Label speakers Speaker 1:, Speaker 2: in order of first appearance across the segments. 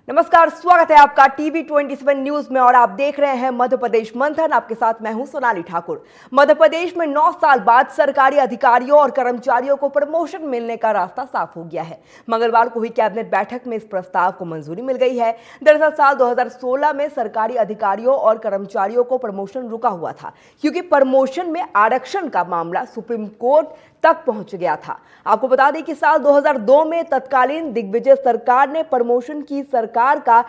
Speaker 1: नमस्कार, स्वागत है आपका टीवी 27 न्यूज में और आप देख रहे हैं मध्य प्रदेश मंथन। आपके साथ मैं हूं सोनाली ठाकुर। मध्य प्रदेश में 9 साल बाद सरकारी अधिकारियों और कर्मचारियों को प्रमोशन मिलने का रास्ता साफ हो गया है। मंगलवार को हुई कैबिनेट बैठक में इस प्रस्ताव को मंजूरी मिल गई है। दरअसल साल 2016 में सरकारी अधिकारियों और कर्मचारियों को प्रमोशन रुका हुआ था क्योंकि प्रमोशन में आरक्षण का मामला सुप्रीम कोर्ट तक पहुंच गया था। आपको बता दें कि साल 2002 में तत्कालीन दिग्विजय सरकार ने प्रमोशन की सरकार का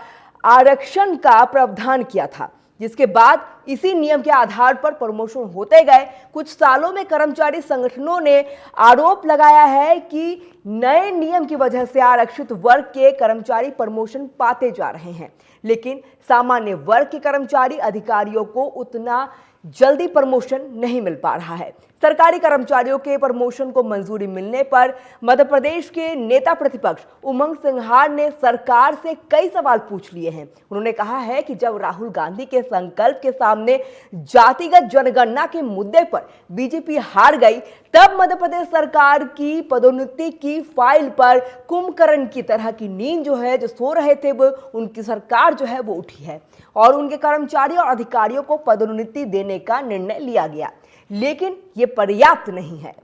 Speaker 1: आरक्षण का प्रावधान किया था, जिसके बाद इसी नियम के आधार पर प्रमोशन होते गए। कुछ सालों में कर्मचारी संगठनों ने आरोप लगाया है कि नए नियम की वजह से आरक्षित वर्ग के कर्मचारी प्रमोशन पाते जा रहे हैं, लेकिन सामान्य वर्ग के कर्मचारी अधिकारियों को उतना जल्दी प्रमोशन नहीं मिल पा रहा है। सरकारी कर्मचारियों के प्रमोशन को मंजूरी मिलने पर मध्य प्रदेश के नेता प्रतिपक्ष उमंग सिंघार ने सरकार से कई सवाल पूछ लिए हैं। उन्होंने कहा है कि जब राहुल गांधी के संकल्प के सामने जातिगत जनगणना के मुद्दे पर बीजेपी हार गई, तब मध्य प्रदेश सरकार की पदोन्नति की फाइल पर कुंभकर्ण की तरह की नींद जो सो रहे थे वो उनकी सरकार वो उठी है और उनके कर्मचारियों और अधिकारियों को पदोन्नति देने का निर्णय लिया गया, लेकिन ये पर्याप्त नहीं है।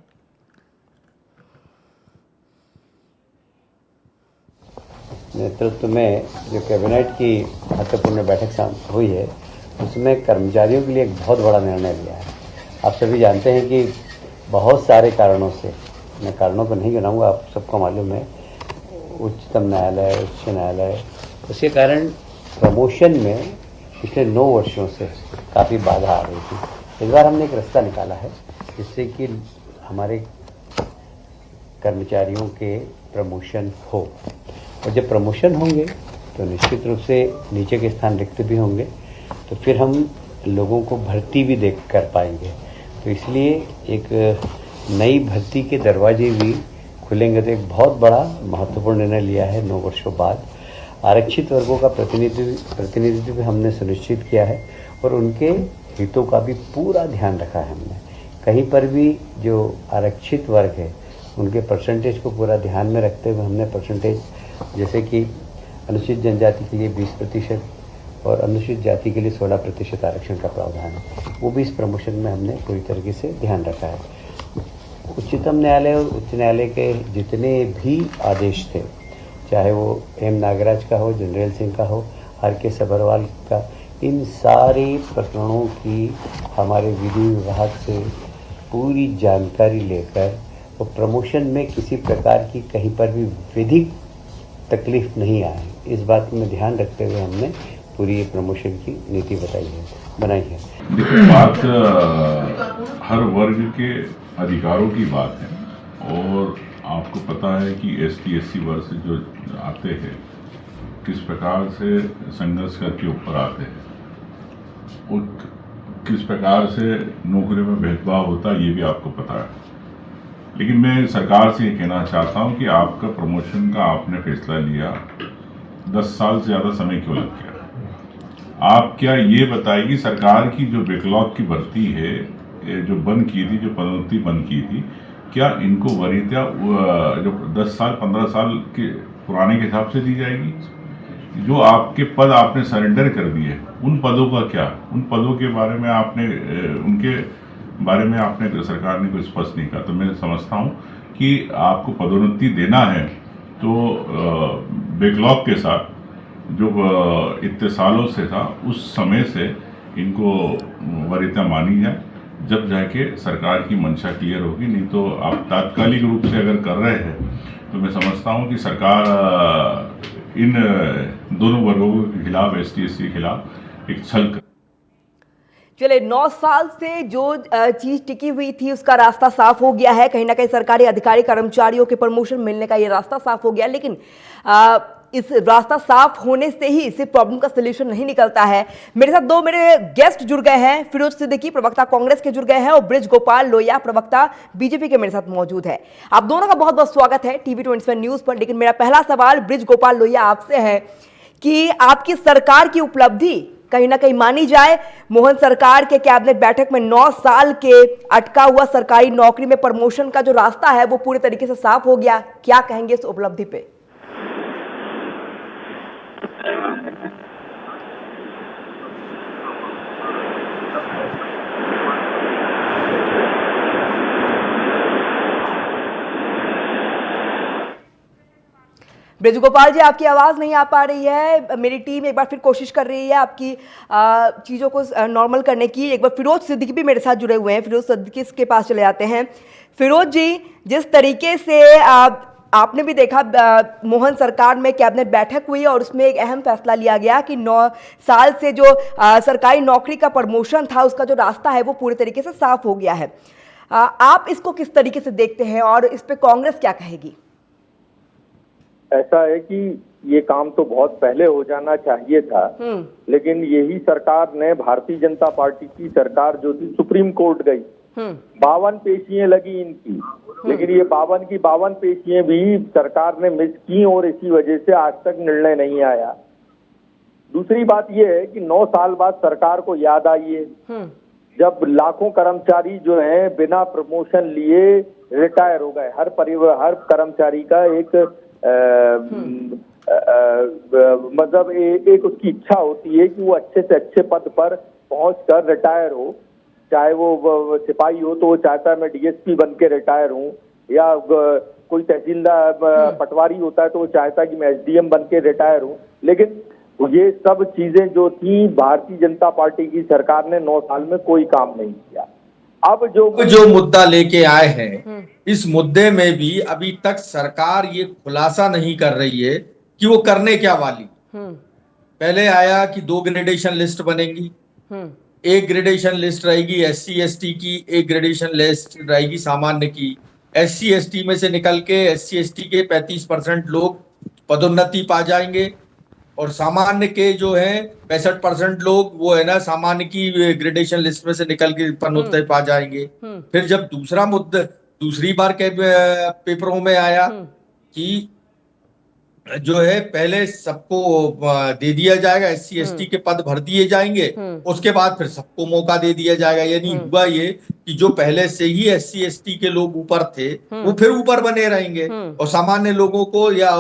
Speaker 2: नेतृत्व में जो कैबिनेट की महत्वपूर्ण बैठक हुई है, उसमें कर्मचारियों के लिए एक बहुत बड़ा निर्णय लिया है। आप सभी जानते हैं कि बहुत सारे कारणों से, मैं कारणों को नहीं गिनाऊंगा, आप सबको मालूम है, उच्चतम न्यायालय, उच्च न्यायालय, उसके कारण प्रमोशन में पिछले 9 वर्षों से काफ़ी बाधा आ रही थी। इस बार हमने एक रास्ता निकाला है जिससे कि हमारे कर्मचारियों के प्रमोशन हो, और जब प्रमोशन होंगे तो निश्चित रूप से नीचे के स्थान रिक्त भी होंगे, तो फिर हम लोगों को भर्ती भी देख कर पाएंगे। तो इसलिए एक नई भर्ती के दरवाजे भी खुलेंगे। तो एक बहुत बड़ा महत्वपूर्ण निर्णय लिया है 9 वर्षों बाद। आरक्षित वर्गों का प्रतिनिधित्व हमने सुनिश्चित किया है और उनके हितों का भी पूरा ध्यान रखा है हमने। कहीं पर भी जो आरक्षित वर्ग है उनके परसेंटेज को पूरा ध्यान में रखते हुए हमने परसेंटेज, जैसे कि अनुसूचित जनजाति के लिए 20% और अनुसूचित जाति के लिए 16% आरक्षण का प्रावधान है, वो भी इस प्रमोशन में हमने पूरी तरीके से ध्यान रखा है। उच्चतम न्यायालय और उच्च न्यायालय के जितने भी आदेश थे, चाहे वो एम नागराज का हो, जनरल सिंह का हो, आर के सभरवाल का, इन सारे प्रकरणों की हमारे विधि विभाग से पूरी जानकारी लेकर वो प्रमोशन में किसी प्रकार की कहीं पर भी विधिक तकलीफ नहीं आए, इस बात में ध्यान रखते हुए हमने पूरी ये प्रमोशन की नीति बनाई है।
Speaker 3: देखिए, बात हर वर्ग के अधिकारों की बात है और आपको पता है कि ST SC वर्ग से जो आते हैं किस प्रकार से संघर्ष करके ऊपर आते हैं और किस प्रकार से नौकरी में भेदभाव होता है, ये भी आपको पता है। लेकिन मैं सरकार से ये कहना चाहता हूँ कि आपका प्रमोशन का आपने फैसला लिया, 10 साल से ज़्यादा समय क्यों लग गया? आप क्या ये बताएगी सरकार की जो बैकलॉग की भर्ती है, जो बंद की थी, जो पदोन्नति बंद की थी, क्या इनको वरीयता जो 10 साल 15 साल के पुराने के हिसाब से दी जाएगी? जो आपके पद आपने सरेंडर कर दिए, उन पदों का क्या? उन पदों के बारे में आपने उनके बारे में आपने सरकार ने कोई स्पष्ट नहीं कहा। तो मैं समझता हूँ कि आपको पदोन्नति देना है तो बैकलॉग के साथ जो इतने सालों से था, उस समय से इनको वरीयता मानी जाए, जब जाके सरकार की मंशा क्लियर होगी। नहीं तो आप तात्कालिक रूप से अगर कर रहे हैं तो मैं समझता हूं कि सरकार इन दोनों वर्गों के खिलाफ, ST SC के खिलाफ एक छल।
Speaker 1: चले 9 साल से जो चीज टिकी हुई थी उसका रास्ता साफ हो गया है। कहीं ना कहीं सरकारी अधिकारी कर्मचारियों के प्रमोशन मिलने का ये रास्ता साफ हो गया, लेकिन इस रास्ता साफ होने से ही इस प्रॉब्लम का सलूशन नहीं निकलता है। मेरे साथ 2 मेरे गेस्ट जुड़ गए हैं। फिरोज सिद्दीकी, प्रवक्ता कांग्रेस के, जुड़ गए हैं और ब्रिज गोपाल लोहिया, प्रवक्ता बीजेपी के, मेरे साथ मौजूद है। आप दोनों का बहुत बहुत स्वागत है टीवी 27 न्यूज पर। लेकिन मेरा पहला सवाल ब्रिज गोपाल लोहिया आपसे है कि आपकी सरकार की उपलब्धि कहीं ना कहीं मानी जाए। मोहन सरकार के कैबिनेट बैठक में 9 साल के अटका हुआ सरकारी नौकरी में प्रमोशन का जो रास्ता है वो पूरे तरीके से साफ हो गया। क्या कहेंगे इस उपलब्धि पे? ब्रिजगोपाल जी, आपकी आवाज़ नहीं आ पा रही है। मेरी टीम एक बार फिर कोशिश कर रही है आपकी चीज़ों को नॉर्मल करने की। एक बार फिरोज सिद्दीकी भी मेरे साथ जुड़े हुए हैं। फिरोज सिद्दीकी के पास चले जाते हैं। फिरोज जी, जिस तरीके से आपने भी देखा, मोहन सरकार में कैबिनेट बैठक हुई और उसमें एक अहम फैसला लिया गया कि 9 साल से जो सरकारी नौकरी का प्रमोशन था, उसका जो रास्ता है वो पूरे तरीके से साफ हो गया है। आप इसको किस तरीके से देखते हैं और इस पे कांग्रेस क्या कहेगी?
Speaker 4: ऐसा है कि ये काम तो बहुत पहले हो जाना चाहिए था, लेकिन यही सरकार ने, भारतीय जनता पार्टी की सरकार जो थी, सुप्रीम कोर्ट गई। 52 पेशियां लगी इनकी, लेकिन ये 52 की 52 पेशियां भी सरकार ने मिस की और इसी वजह से आज तक निर्णय नहीं आया। दूसरी बात ये है कि 9 साल बाद सरकार को याद आई है, जब लाखों कर्मचारी जो हैं बिना प्रमोशन लिए रिटायर हो गए। हर कर्मचारी का एक मतलब एक उसकी इच्छा होती है कि वो अच्छे से अच्छे पद पर पहुंचकर रिटायर हो। चाहे वो सिपाही हो तो वो चाहता है मैं डीएसपी बन के रिटायर हूं, या कोई तहसीलदार पटवारी होता है तो वो चाहता है कि मैं एसडीएम बन के रिटायर हूं। लेकिन ये सब चीजें जो थी, भारतीय जनता पार्टी की सरकार ने 9 साल में कोई काम नहीं किया। अब जो
Speaker 5: मुद्दा लेके आए हैं, इस मुद्दे में भी अभी तक सरकार ये खुलासा नहीं कर रही है कि वो करने क्या वाली। पहले आया कि 2 ग्रेडेशन लिस्ट बनेंगी, एक ग्रेडेशन लिस्ट रहेगी SC ST की, एक ग्रेडेशन लिस्ट रहेगी सामान्य की। SC ST में से निकल के SC ST के 35% लोग पदोन्नति पा जाएंगे और सामान्य के जो है 65% लोग वो है ना सामान्य की ग्रेडेशन लिस्ट में से निकल के पदोन्नति पा जाएंगे। फिर जब दूसरी बार के पेपरों में आया कि जो है पहले सबको दे दिया जाएगा, SC ST के पद भर दिए जाएंगे, उसके बाद फिर सबको मौका दे दिया जाएगा। यानी हुआ ये कि जो पहले से ही SC ST के लोग ऊपर थे वो फिर ऊपर बने रहेंगे और सामान्य लोगों को या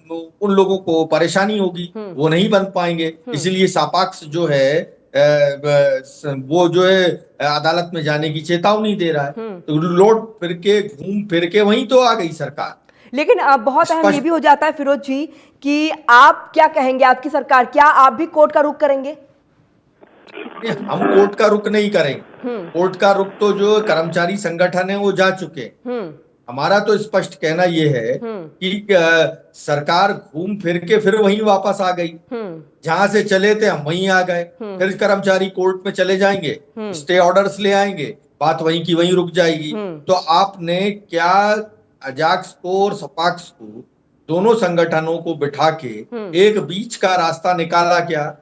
Speaker 5: उन लोगों को परेशानी होगी, वो नहीं बन पाएंगे। इसलिए सापाक्ष जो है वो जो है अदालत में जाने की चेतावनी दे रहा है। तो लौट फिर के घूम फिर के वहीं तो आ गई सरकार।
Speaker 1: लेकिन बहुत अहम ये भी हो जाता है फिरोज जी कि आप क्या कहेंगे, आपकी सरकार, क्या आप भी कोर्ट का रुख करेंगे?
Speaker 5: हम कोर्ट का रुख नहीं करेंगे। कोर्ट का रुख तो जो कर्मचारी संगठन है वो जा चुके। हमारा तो स्पष्ट कहना ये है कि सरकार घूम फिर के फिर वहीं वापस आ गई, जहां से चले थे हम वहीं आ गए। फिर कर्मचारी कोर्ट में चले जाएंगे, स्टे ऑर्डर्स ले आएंगे, बात वहीं की वहीं रुक जाएगी। तो आपने क्या अजाक्स को और सपाक्स को, दोनों संगठनों को बिठा के एक बीच का रास्ता निकाला क्या?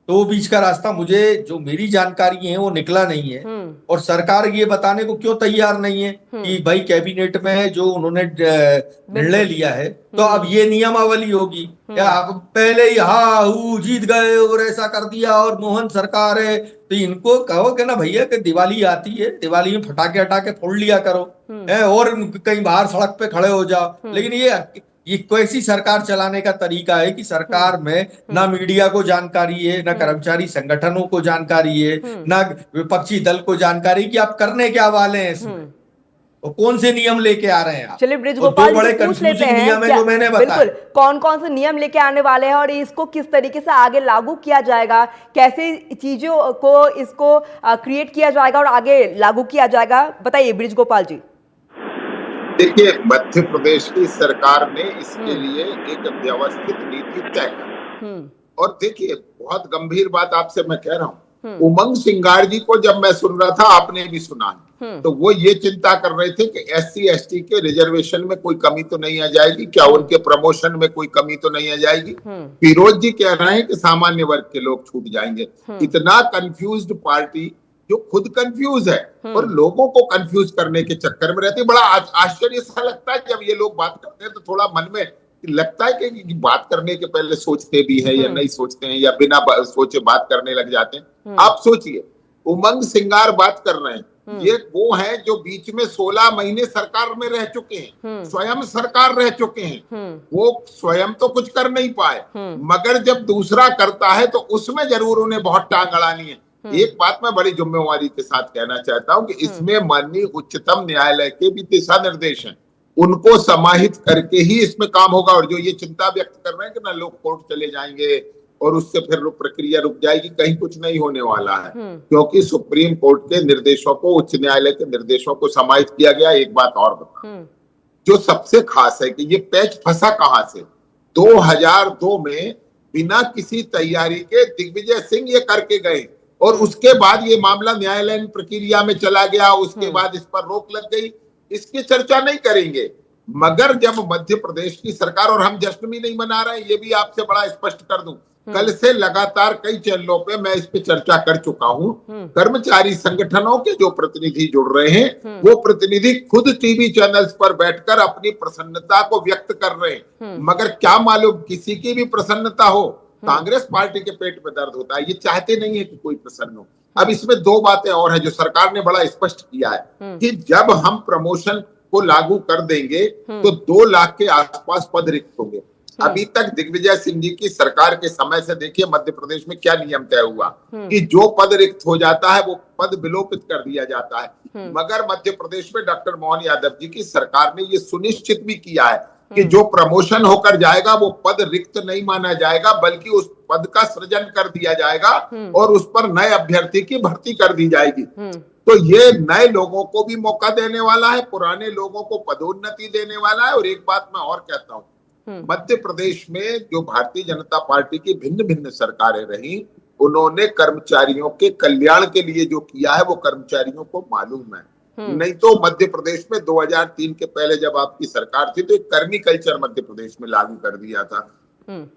Speaker 5: तो वो बीच का रास्ता मुझे जो मेरी जानकारी है वो निकला नहीं है। और सरकार ये बताने को क्यों तैयार नहीं है कि भाई कैबिनेट में जो उन्होंने निर्णय लिया है तो अब ये नियमावली होगी, या आप पहले ही जीत गए और ऐसा कर दिया और मोहन सरकार है। तो इनको कहो कि ना भैया कि दिवाली आती है, दिवाली में फटाके हटाके फोड़ लिया करो और कहीं बाहर सड़क पे खड़े हो जाओ। लेकिन ये कैसी सरकार चलाने का तरीका है कि सरकार में ना मीडिया को जानकारी है, ना कर्मचारी संगठनों को जानकारी है, ना विपक्षी दल को जानकारी कि आप करने क्या वाले हैं इसमें, और कौन से नियम लेके आ रहे हैं आप।
Speaker 1: चलिए ब्रिजगोपाल जी से पूछ लेते हैं
Speaker 5: नियम है जो मैंने बताया,
Speaker 1: बिल्कुल कौन कौन से नियम लेके आने वाले हैं और इसको किस तरीके से आगे लागू किया जाएगा, कैसे चीजों को इसको क्रिएट किया जाएगा और आगे लागू किया जाएगा, बताइए ब्रिजगोपाल जी।
Speaker 6: देखिए, मध्य प्रदेश की सरकार ने इसके लिए एक व्यवस्थित नीति तय की। और देखिए, बहुत गंभीर बात आपसे मैं कह रहा हूँ, उमंग सिंगार जी को जब मैं सुन रहा था, आपने भी सुना है, तो वो ये चिंता कर रहे थे कि SC ST के रिजर्वेशन में कोई कमी तो नहीं आ जाएगी क्या, उनके प्रमोशन में कोई कमी तो नहीं आ जाएगी। फिरोज जी कह रहे हैं कि सामान्य वर्ग के लोग छूट जाएंगे। इतना कंफ्यूज्ड पार्टी जो खुद कंफ्यूज है और लोगों को कंफ्यूज करने के चक्कर में रहती है। बड़ा आश्चर्य सा लगता है जब ये लोग बात करते हैं, तो थोड़ा मन में लगता है कि बात करने के पहले सोचते भी है या नहीं सोचते हैं, या बिना सोचे बात करने लग जाते हैं। आप सोचिए, उमंग सिंगार बात कर रहे हैं ये वो हैं जो बीच में 16 महीने सरकार में रह चुके हैं, स्वयं सरकार रह चुके हैं। वो स्वयं तो कुछ कर नहीं पाए, मगर जब दूसरा करता है तो उसमें जरूर उन्हें बहुत टांग अड़ानी है। एक बात मैं बड़ी जिम्मेवारी के साथ कहना चाहता हूं कि इसमें माननीय उच्चतम न्यायालय के भी दिशा निर्देश हैं, उनको समाहित करके ही इसमें काम होगा। और जो ये चिंता व्यक्त कर रहे हैं कि ना लोग कोर्ट चले जाएंगे और उससे फिर प्रक्रिया रुक जाएगी, कहीं कुछ नहीं होने वाला है, क्योंकि सुप्रीम कोर्ट के निर्देशों को, उच्च न्यायालय के निर्देशों को समाहित किया गया। एक बात और बता, जो सबसे खास है कि ये पैच फंसा कहां से, 2002 में बिना किसी तैयारी के दिग्विजय सिंह ये करके गए और उसके बाद ये मामला न्यायालयीन प्रक्रिया में चला गया, उसके बाद इस पर रोक लग गई। इसकी चर्चा नहीं करेंगे, मगर जब मध्य प्रदेश की सरकार, और हम जश्न भी नहीं मना रहे हैं, ये भी आपसे बड़ा स्पष्ट कर दूं, कल से लगातार कई चैनलों पे मैं इस पे चर्चा कर चुका हूं, कर्मचारी संगठनों के जो प्रतिनिधि जुड़ रहे हैं वो प्रतिनिधि खुद टीवी चैनल्स पर बैठकर अपनी प्रसन्नता को व्यक्त कर रहे हैं, मगर क्या मालूम किसी की भी प्रसन्नता हो, कांग्रेस पार्टी के पेट में दर्द होता है। ये चाहते नहीं है कि कोई प्रसन्न हो। अब इसमें दो बातें और है जो सरकार ने बड़ा स्पष्ट किया है कि जब हम प्रमोशन को लागू कर देंगे तो 2 लाख के आसपास पद रिक्त होंगे। अभी तक दिग्विजय सिंह जी की सरकार के समय से देखिए मध्य प्रदेश में क्या नियम तय हुआ कि जो पद रिक्त हो जाता है वो पद विलोपित कर दिया जाता है, मगर मध्य प्रदेश में डॉक्टर मोहन यादव जी की सरकार ने ये सुनिश्चित भी किया है कि जो प्रमोशन होकर जाएगा वो पद रिक्त नहीं माना जाएगा, बल्कि उस पद का सृजन कर दिया जाएगा और उस पर नए अभ्यर्थी की भर्ती कर दी जाएगी। तो ये नए लोगों को भी मौका देने वाला है, पुराने लोगों को पदोन्नति देने वाला है। और एक बात मैं और कहता हूँ, मध्य प्रदेश में जो भारतीय जनता पार्टी की भिन्न भिन्न सरकारें रही, उन्होंने कर्मचारियों के कल्याण के लिए जो किया है वो कर्मचारियों को मालूम है। नहीं तो मध्य प्रदेश में 2003 के पहले जब आपकी सरकार थी तो एक कर्मी कल्चर मध्य प्रदेश में लागू कर दिया था,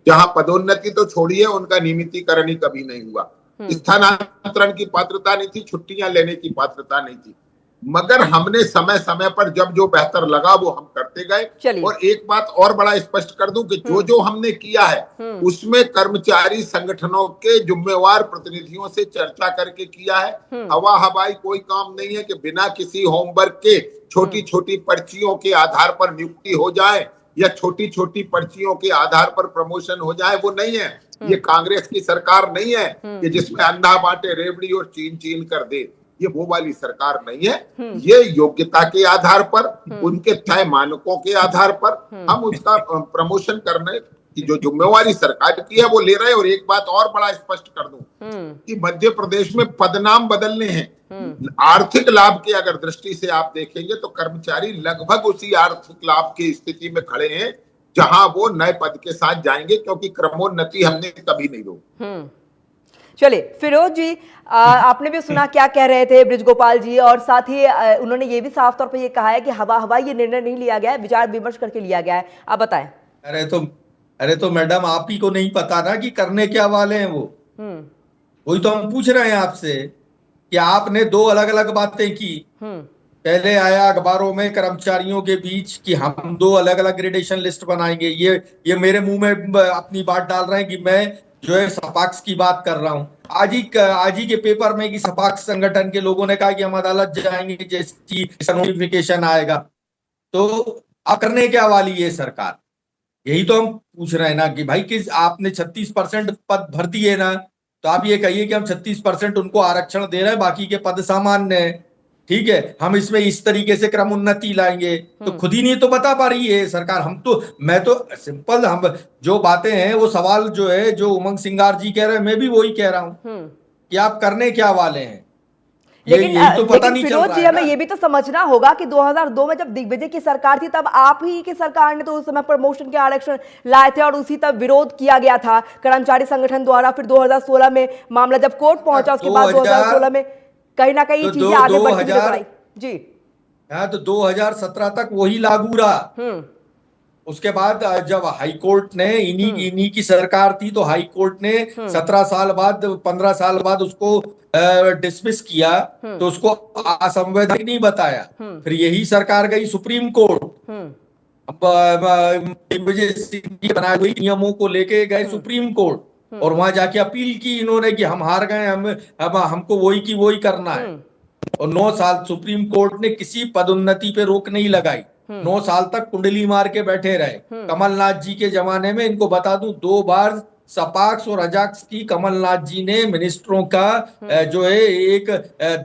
Speaker 6: जहां पदोन्नति तो छोड़िए, उनका नियमितीकरण ही कभी नहीं हुआ, स्थानांतरण की पात्रता नहीं थी, छुट्टियां लेने की पात्रता नहीं थी, मगर हमने समय समय पर जब जो बेहतर लगा वो हम करते गए। और एक बात और बड़ा स्पष्ट कर दूं कि जो जो हमने किया है उसमें कर्मचारी संगठनों के जिम्मेवार प्रतिनिधियों से चर्चा करके किया है। हवा हवाई कोई काम नहीं है कि बिना किसी होमवर्क के छोटी छोटी पर्चियों के आधार पर नियुक्ति हो जाए या छोटी छोटी पर्चियों के आधार पर प्रमोशन हो जाए, वो नहीं है। ये कांग्रेस की सरकार नहीं है कि जिसमें अंधा बांटे रेवड़ी और चीन चीन कर दे, ये वो वाली सरकार नहीं है। ये योग्यता के आधार पर, उनके तय मानकों के आधार पर हम उसका प्रमोशन करने की जो जिम्मेवारी सरकार की है वो ले रहे हैं। और एक बात और बड़ा स्पष्ट कर दूं कि मध्य प्रदेश में पदनाम बदलने हैं, आर्थिक लाभ की अगर दृष्टि से आप देखेंगे तो कर्मचारी लगभग उसी आर्थिक लाभ की स्थिति में खड़े हैं जहां वो नए पद के साथ जाएंगे, क्योंकि क्रमोन्नति हमने कभी नहीं रोकी।
Speaker 1: चलिए फिरोज जी, आपने भी सुना क्या कह रहे थे ब्रिजगोपाल जी, और साथ ही उन्होंने ये भी साफ तौर पर ये कहा है कि हवा हवाई ये निर्णय नहीं लिया गया है, विचार विमर्श करके लिया गया है। आप बताएं।
Speaker 5: अरे तो मैडम आप ही को नहीं पता ना कि करने क्या वाले हैं वो। वही तो हम पूछ रहे हैं आपसे कि आपने 2 अलग अलग बातें की। पहले आया अखबारों में कर्मचारियों के बीच कि हम 2 अलग अलग ग्रेडेशन लिस्ट बनाएंगे। ये मेरे मुंह में अपनी बात डाल रहे हैं कि मैं जो है सपाक्स की बात कर रहा हूं। आज ही के पेपर में कि सपाक्स संगठन के लोगों ने कहा कि हम अदालत जाएंगे जैसी नोटिफिकेशन आएगा। तो अब करने क्या वाली है सरकार, यही तो हम पूछ रहे हैं ना कि भाई किस आपने 36% पद भर दिए ना, तो आप ये कहिए कि हम 36% उनको आरक्षण दे रहे हैं, बाकी के पद सामान्य है, ठीक है, हम इसमें इस तरीके से क्रमोन्नति लाएंगे। तो खुद ही नहीं तो बता पा रही है सरकार। मैं तो सिंपल, हम जो बातें हैं वो सवाल जो है जो उमंग सिंगार जी कह रहे हैं मैं भी वही कह रहा हूं कि आप करने क्या वाले हैं।
Speaker 1: लेकिन तो पता नहीं फिरोज जी, हमें ये भी तो समझना होगा कि 2002 में जब दिग्विजय की सरकार थी तब आप ही की सरकार ने तो उस समय प्रमोशन के आरक्षण लाए थे और उसी तब विरोध किया गया था कर्मचारी संगठन द्वारा। फिर 2016 में मामला जब कोर्ट पहुंचा, उसके बाद 2016 में कहीं ना कहीं चीजें आगे बढ़ती नजर आई जी।
Speaker 5: हाँ, तो 2017 तक वही लागू रहा। उसके बाद जब हाई कोर्ट ने इन्हीं की सरकार थी तो हाई कोर्ट ने 17 साल बाद 15 साल बाद उसको डिसमिस किया, तो उसको असंवैधानिक नहीं बताया। फिर यही सरकार गई सुप्रीम कोर्ट, दिग्विजय सिंह जी बनाए हुए नियमों को लेके गए सुप्रीम कोर्ट और वहां जाके अपील की इन्होंने कि हम हार गए, हमको वही की वही करना है। और 9 साल सुप्रीम कोर्ट ने किसी पदोन्नति पे रोक नहीं लगाई। 9 साल तक कुंडली मार के बैठे रहे। कमलनाथ जी के जमाने में, इनको बता दूं, 2 बार सपाक्स और अजाक्स की कमलनाथ जी ने मिनिस्टरों का जो है एक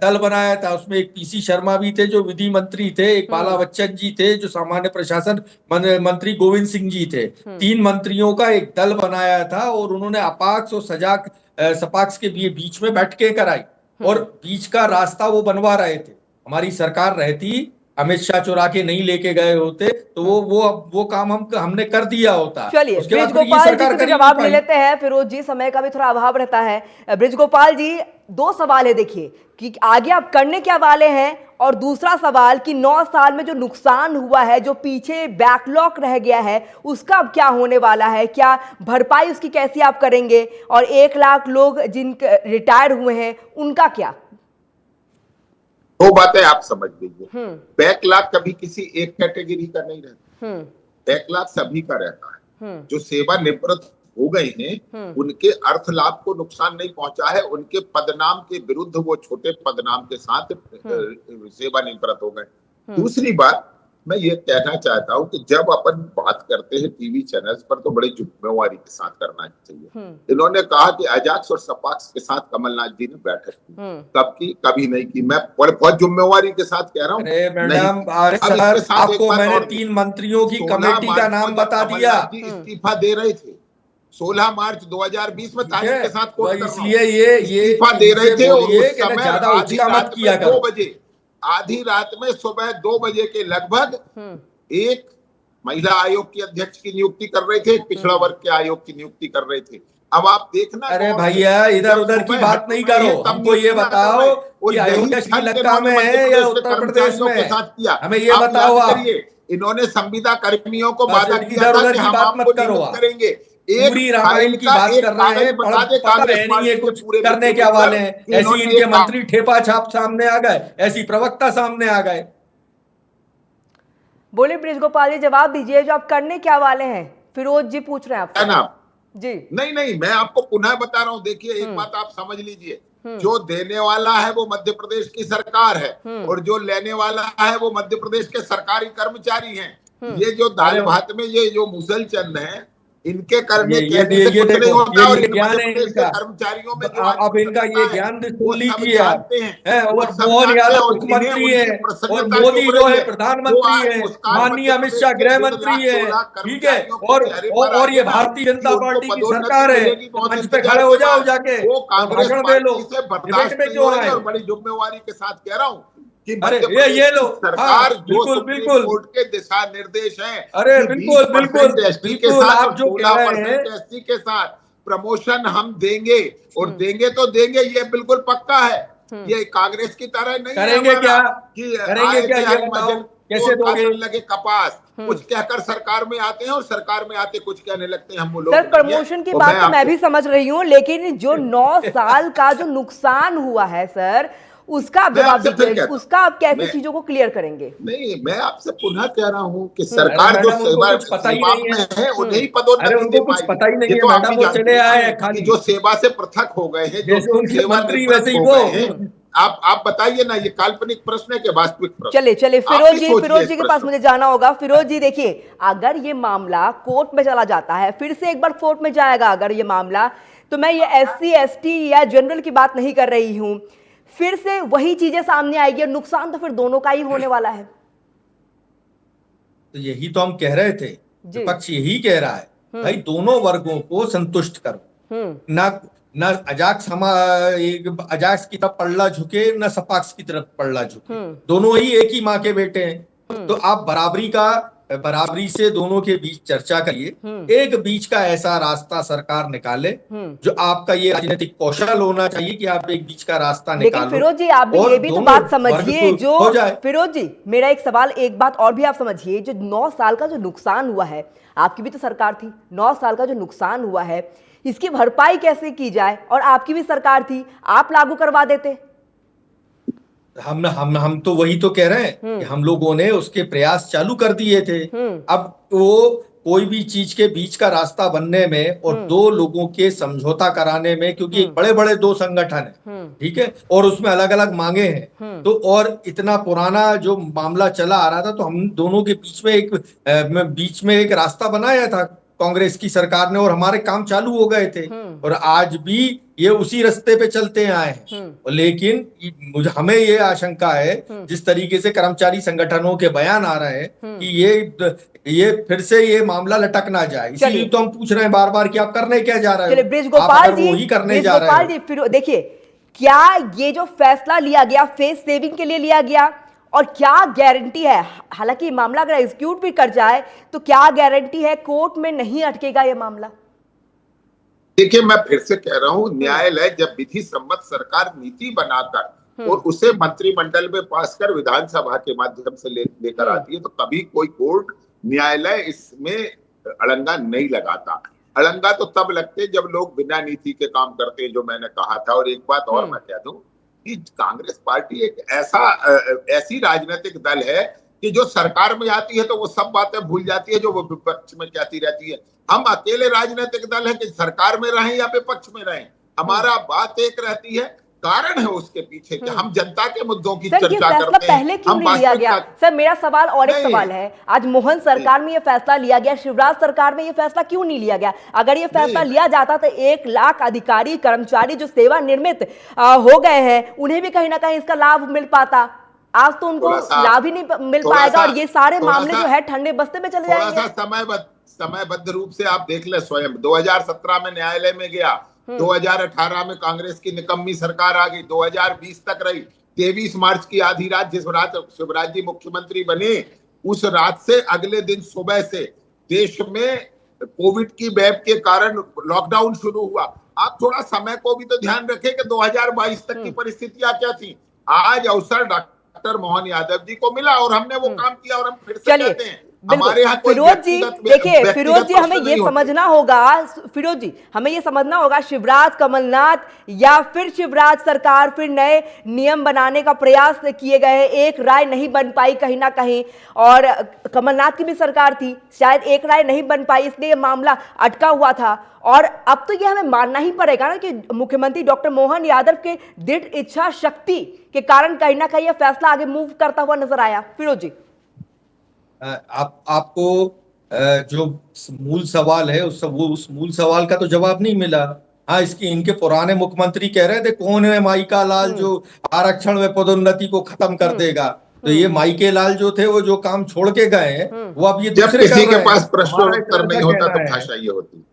Speaker 5: दल बनाया था। उसमें एक पीसी शर्मा भी थे जो विधि मंत्री थे, एक बाला बच्चन जी थे जो सामान्य प्रशासन मंत्री, गोविंद सिंह जी थे। 3 मंत्रियों का एक दल बनाया था और उन्होंने अपाक्स और सपाक्स के बीच में बैठकें कराई और बीच का रास्ता वो बनवा रहे थे। हमारी सरकार रहती, अमित शाह चुरा के नहीं लेके गए होते तो वो काम हमने कर दिया होता।
Speaker 1: चलिए ब्रिज गोपाल जी से जवाब ले लेते हैं। फिरोज जी, समय का भी थोड़ा अभाव रहता है। ब्रिज गोपाल जी, 2 सवाल है, देखिए कि आगे आप करने क्या वाले हैं, और दूसरा सवाल कि 9 साल में जो नुकसान हुआ है, जो पीछे बैकलॉग रह गया है, उसका अब क्या होने वाला है, क्या भरपाई उसकी कैसी आप करेंगे, और 1 लाख लोग जिनके रिटायर हुए हैं उनका क्या?
Speaker 6: 2 बातें आप समझ लीजिए। बैकलॉग कभी किसी एक कैटेगरी का नहीं रहता, बैकलॉग सभी का रहता है। जो सेवानिवृत्त हो गए हैं उनके अर्थ लाभ को नुकसान नहीं पहुंचा है, उनके पदनाम के विरुद्ध वो छोटे पदनाम के साथ सेवानिवृत्त हो गए। दूसरी बात मैं ये कहना चाहता हूँ कि जब अपन बात करते हैं टीवी चैनल्स पर तो बड़ी जिम्मेवारी के साथ करना चाहिए। इन्होंने कहा कि अजाक्स और सपाक्स के साथ कमलनाथ जी ने बैठक की, कब की? कभी नहीं की। मैं बहुत जिम्मेवारी के साथ कह रहा हूँ।
Speaker 5: मैडम, आपको मैंने 3 मंत्रियों की कमेटी का नाम बता दिया।
Speaker 6: इस्तीफा दे रहे थे 16 मार्च 2020 में तारीख के साथ कोट कर रहा हूं।
Speaker 5: इसलिए ये
Speaker 6: इस्तीफा दे रहे थे और उस समय
Speaker 5: ज्यादा उचिका मत किया करो।
Speaker 6: 2 बजे, आधी रात में, सुबह 2 बजे के लगभग एक महिला आयोग की अध्यक्ष की नियुक्ति कर रहे थे, पिछड़ा वर्ग के आयोग की नियुक्ति कर रहे थे। अब आप देखना।
Speaker 5: अरे भैया, इधर उधर की बात नहीं करो, हमको ये बताओ कि अयोध्या श्रीलंका में है या उत्तर प्रदेश में? हमें ये बताओ। आप
Speaker 6: इन्होंने संविदा कर्मियों को वादा किया था कि हम आपको नियुक्त करेंगे।
Speaker 5: पूरी रामायण की बात कर रहे हैं, पता नहीं है कुछ करने क्या वाले हैं। ऐसी इनके मंत्री ठेपा छाप सामने आ गए, ऐसी प्रवक्ता सामने आ गए।
Speaker 1: बोले ब्रिज गोपाल जी, जवाब दीजिए, जो आप करने क्या वाले हैं? फिरोज जी पूछ रहे हैं आपसे।
Speaker 6: ना
Speaker 1: जी
Speaker 6: नहीं, मैं आपको पुनः बता रहा हूँ। देखिए, एक बात आप समझ लीजिए, जो देने वाला है वो मध्य प्रदेश की सरकार है और जो लेने वाला है वो मध्य प्रदेश के सरकारी कर्मचारी हैं। ये जो दाल भात में ये जो मुसल चंद है, इनके करने
Speaker 5: ये
Speaker 6: नहीं होता। और
Speaker 5: ज्ञान है इनका,
Speaker 6: कर्मचारियों में
Speaker 5: अब इनका ये ज्ञान सुन लीजिए आप। और मोहन यादव मुख्यमंत्री है और मोदी जो है प्रधानमंत्री है, माननीय अमित शाह गृह मंत्री है, ठीक है। और ये भारतीय जनता पार्टी की सरकार है। मंच पे खड़े हो जाओ जाके, भाषण दे लो, डिबेट में क्यों आए?
Speaker 6: बड़ी जिम्मेवारी के साथ कह रहा हूँ कि
Speaker 5: ये लो
Speaker 6: सरकार
Speaker 5: बिल्कुल
Speaker 6: कोर्ट के दिशा निर्देश है।
Speaker 5: अरे बिल्कुल
Speaker 6: एसटी के साथ और 16% एसटी के साथ प्रमोशन हम देंगे और देंगे तो देंगे, ये बिल्कुल पक्का है। ये कांग्रेस की तरह नहीं
Speaker 5: करेंगे क्या?
Speaker 6: करेंगे क्या? ये बताओ,
Speaker 5: कैसे दोगे?
Speaker 6: लगे कपास कुछ कहकर सरकार में आते हैं और सरकार में आते कुछ कहने लगते हैं। हम लोग
Speaker 1: सर, प्रमोशन की बात तो मैं भी समझ रही हूँ, लेकिन जो 9 साल का जो नुकसान हुआ है सर, उसका आप जवाब दीजिए। उसका आप कैसे चीजों को क्लियर करेंगे?
Speaker 6: नहीं, मैं आपसे पुनः कह रहा हूँ कि सरकार जो सेवा में है उन्हें पदोन्नति दे पाएगी।
Speaker 5: पता ही नहीं
Speaker 6: ये
Speaker 5: है,
Speaker 6: तो आप भी
Speaker 5: चले आए हैं खाली,
Speaker 6: जो सेवा से पृथक हो गए हैं, जो
Speaker 5: सेवानिवृत्त वैसे ही वो।
Speaker 6: आप बताइए ना, ये काल्पनिक प्रश्न है कि वास्तविक प्रश्न?
Speaker 1: चलिए फिरोज जी के पास मुझे जाना होगा। फिरोज जी, देखिए, अगर ये मामला कोर्ट में चला जाता है, फिर से एक बार कोर्ट में जाएगा अगर ये मामला, तो मैं ये SC ST या जनरल की बात नहीं कर रही हूं, फिर से वही चीजें सामने आएगी और नुकसान तो फिर दोनों का ही होने वाला है।
Speaker 5: तो यही तो हम कह रहे थे, विपक्ष यही कह रहा है, भाई दोनों वर्गों को संतुष्ट करो। न अजाक्स की तरफ पल्ला झुके, न सपाक्स की तरफ पल्ला झुके। दोनों ही एक ही माँ के बेटे हैं। तो आप बराबरी से दोनों के बीच चर्चा करिए। एक बीच का ऐसा रास्ता सरकार निकाले जो आपका ये राजनीतिक कौशल होना चाहिए कि आप एक बीच का रास्ता निकालो।
Speaker 1: लेकिन फिरोज जी, आप भी ये भी तो बात समझिए, जो फिरोज जी, मेरा एक सवाल, एक बात और भी आप समझिए, जो 9 साल का जो नुकसान हुआ है, आपकी भी तो सरकार थी, 9 साल का जो नुकसान हुआ है, इसकी भरपाई कैसे की जाए? और आपकी भी सरकार थी, आप लागू करवा देते।
Speaker 5: हम तो वही तो कह रहे हैं कि हम लोगों ने उसके प्रयास चालू कर दिए थे। अब वो कोई भी चीज के बीच का रास्ता बनने में और दो लोगों के समझौता कराने में, क्योंकि बड़े बड़े दो संगठन है, ठीक है, और उसमें अलग अलग मांगे हैं, तो और इतना पुराना जो मामला चला आ रहा था, तो हम दोनों के बीच में एक रास्ता बनाया था कांग्रेस की सरकार ने, और हमारे काम चालू हो गए थे, और आज भी ये उसी रास्ते पे चलते आए हैं। लेकिन हमें ये आशंका है, जिस तरीके से कर्मचारी संगठनों के बयान आ रहे हैं कि ये फिर से ये मामला लटक ना जाए, इसीलिए तो हम पूछ रहे हैं बार बार कि आप करने क्या जा रहे हो।
Speaker 1: बृजगोपाल जी,
Speaker 5: वही करने जा रहे
Speaker 1: जी, फिर देखिए, क्या ये जो फैसला लिया गया फेस सेविंग के लिए लिया गया, और क्या गारंटी है, हालांकि मामला अगर एग्जीक्यूट भी कर जाए तो क्या गारंटी है कोर्ट में नहीं अटकेगा ये मामला?
Speaker 6: देखिए, मैं फिर से कह रहा हूं, न्यायालय जब विधि सम्मत सरकार नीति बनाकर और उसे मंत्रिमंडल में पास कर विधानसभा के माध्यम से लेकर आती है, तो कभी कोई कोर्ट न्यायालय इसमें अड़ंगा नहीं लगाता। अड़ंगा तो तब लगते जब लोग बिना नीति के काम करते हैं, जो मैंने कहा था। और एक बात और मैं कह दूं कि कांग्रेस पार्टी एक ऐसी राजनीतिक दल है कि जो सरकार में आती है तो वो सब बातें भूल जाती है जो वो विपक्ष में कहती रहती है। हम अकेले राजनीतिक दल है कि सरकार में रहें या विपक्ष में रहें, हमारा बात एक रहती है। कारण है उसके पीछे कि हम जनता के मुद्दों की चर्चा करते हैं।
Speaker 1: पहले क्यों नहीं लिया गया? सर, मेरा सवाल और एक सवाल है, आज मोहन सरकार में ये फैसला लिया गया, शिवराज सरकार में ये फैसला क्यों नहीं लिया गया? अगर ये फैसला लिया जाता तो 1 लाख अधिकारी कर्मचारी जो सेवानिवृत्त हो गए हैं, उन्हें भी कहीं ना कहीं इसका लाभ मिल पाता। आज तो उनको लाभ ही नहीं मिल पाएगा, और ये सारे मामले जो है ठंडे बस्ते में चले जाएंगे।
Speaker 6: समयबद्ध रूप से आप देख ले स्वयं, 2017 में न्यायालय में गया, 2018 में कांग्रेस की निकम्मी सरकार आ गई, 2020 तक रही, 23 मार्च की आधी रात, जिस रात शिवराज जी मुख्यमंत्री बने, उस रात से अगले दिन सुबह से देश में कोविड की वेब के कारण लॉकडाउन शुरू हुआ। आप थोड़ा समय को भी तो ध्यान रखें कि 2022 तक की परिस्थितियां क्या थी। आज अवसर डॉक्टर मोहन यादव जी को मिला और हमने वो काम किया, और हम फिर से कहते हैं हमारे यहाँ
Speaker 1: फिरोज जी, देखिए फिरोज जी, हमें ये समझना होगा, फिरोज जी हमें ये समझना होगा, शिवराज, कमलनाथ या फिर शिवराज सरकार फिर नए नियम बनाने का प्रयास किए गए, एक राय नहीं बन पाई कहीं ना कहीं, और कमलनाथ की भी सरकार थी, शायद एक राय नहीं बन पाई, इसलिए मामला अटका हुआ था। और अब तो ये हमें मानना ही पड़ेगा ना कि मुख्यमंत्री डॉक्टर मोहन यादव के दृढ़ इच्छा शक्ति के कारण कहीं ना कहीं यह फैसला आगे मूव करता हुआ नजर आया। फिरोज जी,
Speaker 5: आपको जो मूल सवाल है उस मूल सवाल का तो जवाब नहीं मिला। हाँ, इनके पुराने मुख्यमंत्री कह रहे थे कौन है माइका लाल जो आरक्षण में पदोन्नति को खत्म कर देगा, तो ये माइके लाल जो थे वो जो काम छोड़ के गए हैं वो अब ये
Speaker 6: जब किसी के पास प्रश्न उत्तर नहीं होता तो भाषा ये होती।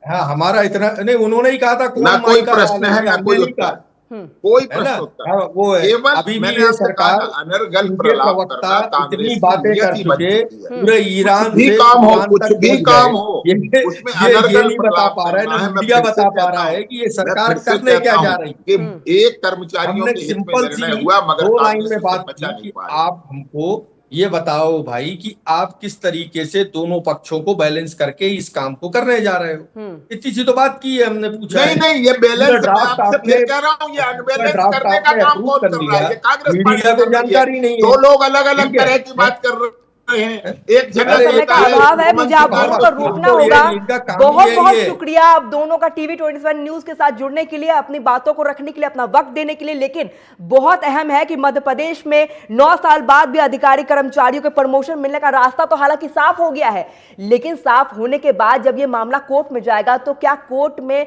Speaker 5: हाँ, हमारा इतना नहीं, उन्होंने ही कहा था
Speaker 6: ना कोई प्रश्न है ना कोई उत्तर, कोई प्रश्न उत्तर।
Speaker 5: वो है अभी भी ये सरकार
Speaker 6: अनर्गल
Speaker 5: प्रवक्ता इतनी बातें कर चुके, पूरे ईरान
Speaker 6: भी
Speaker 5: से
Speaker 6: काम हो, कुछ भी काम हो,
Speaker 5: उसमें ये नहीं बता पा रहा है, ना मीडिया बता पा रहा है कि ये सरकार करने क्या जा रही है।
Speaker 6: एक कर्मचारियों के हित में निर्णय हुआ, मगर
Speaker 5: 2 लाइन में बात की कि आप हमको ये बताओ भाई कि आप किस तरीके से दोनों पक्षों को बैलेंस करके इस काम को करने जा रहे हो। इतनी सी तो बात की है, हमने पूछा
Speaker 6: नहीं, ये बैलेंस आपसे फिर कह रहा हूं, ये अनबैलेंस करने का काम कौन कर रहा है? ये कांग्रेस
Speaker 5: मीडिया को जानकारी नहीं है।
Speaker 6: 2 लोग अलग अलग तरह की बात कर रहे हैं, एक जगह
Speaker 1: समय का अभाव है, मुझे आप दोनों को रोकना होगा। बहुत बहुत शुक्रिया आप दोनों का टीवी 27 न्यूज के साथ जुड़ने के लिए, अपनी बातों को रखने के लिए, अपना वक्त देने के लिए। लेकिन बहुत अहम है कि मध्य प्रदेश में 9 साल बाद भी अधिकारी कर्मचारियों के प्रमोशन मिलने का रास्ता तो हालांकि साफ हो गया है, लेकिन साफ होने के बाद जब ये मामला कोर्ट में जाएगा तो क्या कोर्ट में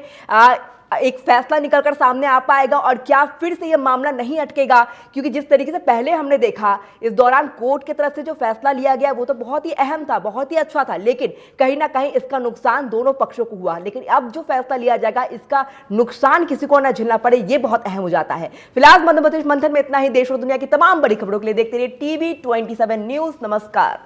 Speaker 1: एक फैसला निकलकर सामने आ पाएगा, और क्या फिर से यह मामला नहीं अटकेगा? क्योंकि जिस तरीके से पहले हमने देखा, इस दौरान कोर्ट की तरफ से जो फैसला लिया गया वो तो बहुत ही अहम था, बहुत ही अच्छा था, लेकिन कहीं ना कहीं इसका नुकसान दोनों पक्षों को हुआ। लेकिन अब जो फैसला लिया जाएगा इसका नुकसान किसी को ना झेलना पड़े, ये बहुत अहम हो जाता है। फिलहाल मध्य प्रदेश मंथन में इतना ही। देश और दुनिया की तमाम बड़ी खबरों के लिए देखते रहिए टीवी 27 न्यूज। नमस्कार।